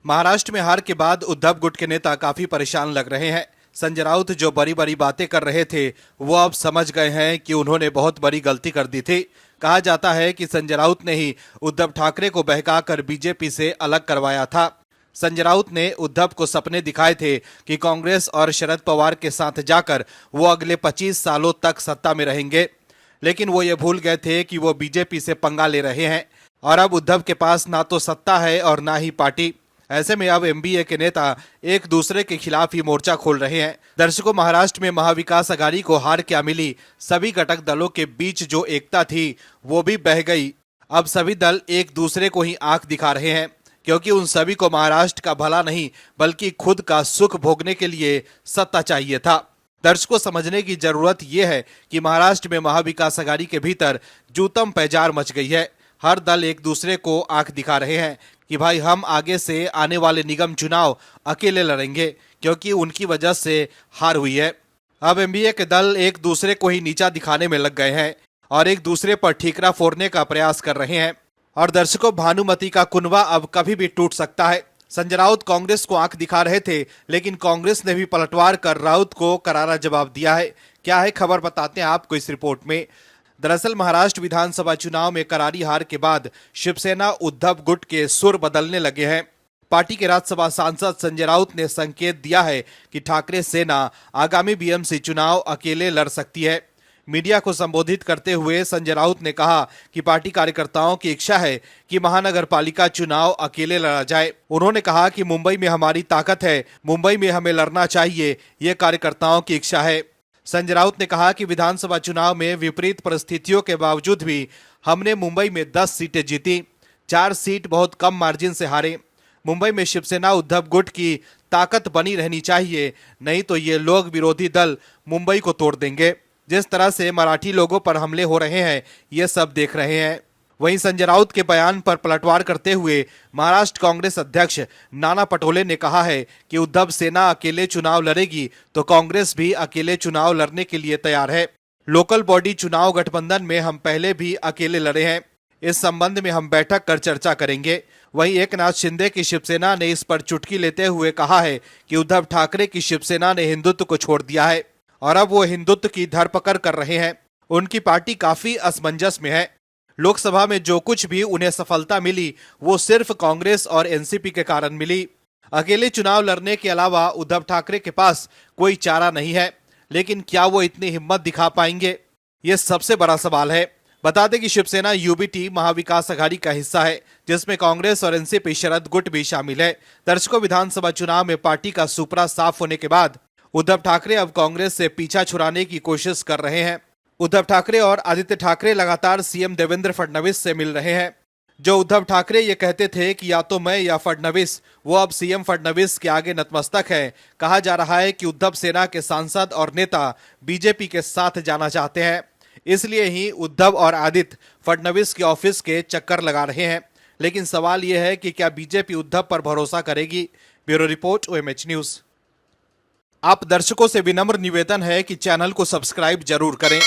महाराष्ट्र में हार के बाद उद्धव गुट के नेता काफी परेशान लग रहे हैं। संजय राउत जो बड़ी बड़ी बातें कर रहे थे वो अब समझ गए हैं कि उन्होंने बहुत बड़ी गलती कर दी थी। कहा जाता है कि संजय राउत ने ही उद्धव ठाकरे को बहकाकर बीजेपी से अलग करवाया था। संजय राउत ने उद्धव को सपने दिखाए थे कि कांग्रेस और शरद पवार के साथ जाकर वो अगले 25 सालों तक सत्ता में रहेंगे, लेकिन वो ये भूल गए थे कि वो बीजेपी से पंगा ले रहे हैं और अब उद्धव के पास ना तो सत्ता है और ना ही पार्टी। ऐसे में अब एमबीए के नेता एक दूसरे के खिलाफ ही मोर्चा खोल रहे हैं। दर्शकों, महाराष्ट्र में महाविकास अघाड़ी को हार क्या मिली? सभी घटक दलों के बीच जो एकता थी वो भी बह गई। अब सभी दल एक दूसरे को ही आंख दिखा रहे हैं, क्योंकि उन सभी को महाराष्ट्र का भला नहीं बल्कि खुद का सुख भोगने के लिए सत्ता चाहिए था। दर्शकों, समझने की जरूरत यह है कि महाराष्ट्र में महाविकास अघाड़ी के भीतर जूतम पैजार मच गई है। हर दल एक दूसरे को आंख दिखा रहे हैं कि भाई हम आगे से आने वाले निगम चुनाव अकेले लड़ेंगे, क्योंकि उनकी वजह से हार हुई है। अब एमबीए के दल एक दूसरे को ही नीचा दिखाने में लग गए हैं और एक दूसरे पर ठीकरा फोड़ने का प्रयास कर रहे हैं। और दर्शकों, भानुमति का कुनबा अब कभी भी टूट सकता है। संजय राउत कांग्रेस को आंख दिखा रहे थे, लेकिन कांग्रेस ने भी पलटवार कर राउत को करारा जवाब दिया है। क्या है खबर, बताते हैं आपको इस रिपोर्ट में। दरअसल महाराष्ट्र विधानसभा चुनाव में करारी हार के बाद शिवसेना उद्धव गुट के सुर बदलने लगे हैं। पार्टी के राज्यसभा सांसद संजय राउत ने संकेत दिया है कि ठाकरे सेना आगामी बीएमसी चुनाव अकेले लड़ सकती है। मीडिया को संबोधित करते हुए संजय राउत ने कहा कि पार्टी कार्यकर्ताओं की इच्छा है कि महानगर पालिका चुनाव अकेले लड़ा जाए। उन्होंने कहा कि मुंबई में हमारी ताकत है, मुंबई में हमें लड़ना चाहिए, ये कार्यकर्ताओं की इच्छा है। संजय राउत ने कहा कि विधानसभा चुनाव में विपरीत परिस्थितियों के बावजूद भी हमने मुंबई में 10 सीटें जीती, 4 सीट बहुत कम मार्जिन से हारे। मुंबई में शिवसेना उद्धव गुट की ताकत बनी रहनी चाहिए, नहीं तो ये लोग विरोधी दल मुंबई को तोड़ देंगे। जिस तरह से मराठी लोगों पर हमले हो रहे हैं ये सब देख रहे हैं। वहीं संजय राउत के बयान पर पलटवार करते हुए महाराष्ट्र कांग्रेस अध्यक्ष नाना पटोले ने कहा है कि उद्धव सेना अकेले चुनाव लड़ेगी तो कांग्रेस भी अकेले चुनाव लड़ने के लिए तैयार है। लोकल बॉडी चुनाव गठबंधन में हम पहले भी अकेले लड़े हैं, इस संबंध में हम बैठक कर चर्चा करेंगे। वहीं एकनाथ शिंदे की शिवसेना ने इस पर चुटकी लेते हुए कहा है कि उद्धव ठाकरे की शिवसेना ने हिंदुत्व को छोड़ दिया है और अब वो हिंदुत्व की धरपकड़ कर रहे हैं। उनकी पार्टी काफी असमंजस में है। लोकसभा में जो कुछ भी उन्हें सफलता मिली वो सिर्फ कांग्रेस और एनसीपी के कारण मिली। अकेले चुनाव लड़ने के अलावा उद्धव ठाकरे के पास कोई चारा नहीं है, लेकिन क्या वो इतनी हिम्मत दिखा पाएंगे, ये सबसे बड़ा सवाल है। बता दें कि शिवसेना यूबीटी महाविकास अघाड़ी का हिस्सा है, जिसमें कांग्रेस और एनसीपी शरद गुट भी शामिल है। दर्शकों, विधानसभा चुनाव में पार्टी का सुपड़ा साफ होने के बाद उद्धव ठाकरे अब कांग्रेस से पीछा छुड़ाने की कोशिश कर रहे हैं। उद्धव ठाकरे और आदित्य ठाकरे लगातार सीएम देवेंद्र फडणवीस से मिल रहे हैं। जो उद्धव ठाकरे ये कहते थे कि या तो मैं या फडणवीस, वो अब सीएम फडणवीस के आगे नतमस्तक है। कहा जा रहा है कि उद्धव सेना के सांसद और नेता बीजेपी के साथ जाना चाहते हैं, इसलिए ही उद्धव और आदित्य फडणवीस के ऑफिस के चक्कर लगा रहे हैं। लेकिन सवाल यह है कि क्या बीजेपी उद्धव पर भरोसा करेगी? Bureau report, OMH news. आप दर्शकों से विनम्र निवेदन है कि चैनल को सब्सक्राइब जरूर करें।